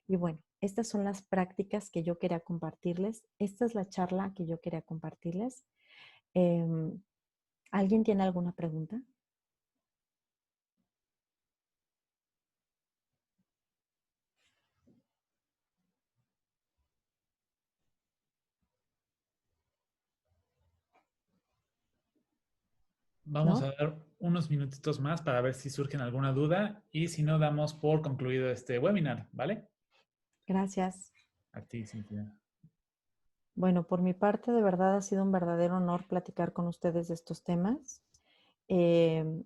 Y bueno, estas son las prácticas que yo quería compartirles. Esta es la charla que yo quería compartirles. ¿Alguien tiene alguna pregunta? Vamos ¿No? a dar unos minutitos más para ver si surgen alguna duda y si no, damos por concluido este webinar, ¿vale? Gracias. A ti, Cintia. Bueno, por mi parte, de verdad ha sido un verdadero honor platicar con ustedes de estos temas. Eh,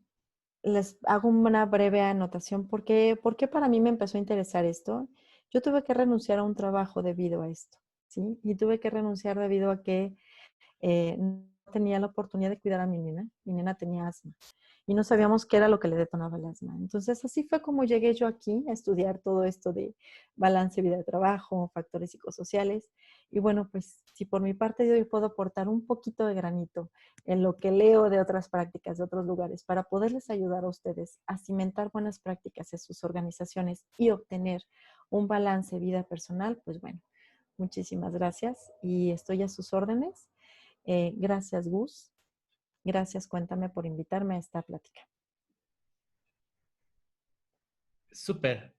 Les hago una breve anotación. ¿Por qué para mí me empezó a interesar esto? Yo tuve que renunciar a un trabajo debido a esto, ¿sí? Y tuve que renunciar debido a que no tenía la oportunidad de cuidar a mi nena. Mi nena tenía asma. y no sabíamos qué era lo que le detonaba el asma. Entonces, así fue como llegué yo aquí a estudiar todo esto de balance vida-trabajo, factores psicosociales. Y bueno, pues si por mi parte yo puedo aportar un poquito de granito en lo que leo de otras prácticas de otros lugares para poderles ayudar a ustedes a cimentar buenas prácticas en sus organizaciones y obtener un balance vida personal, pues bueno, muchísimas gracias y estoy a sus órdenes. Gracias, Gus. Gracias, Cuéntame, por invitarme a esta plática. Súper.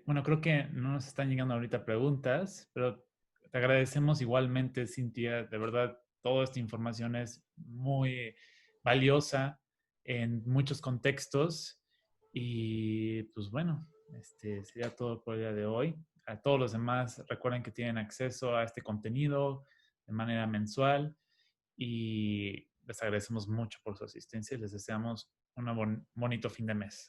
Bueno, creo que no nos están llegando ahorita preguntas, pero te agradecemos igualmente, Cintia. De verdad, toda esta información es muy valiosa en muchos contextos. Y pues bueno, sería todo por el día de hoy. A todos los demás, recuerden que tienen acceso a este contenido de manera mensual y les agradecemos mucho por su asistencia y les deseamos un bonito fin de mes.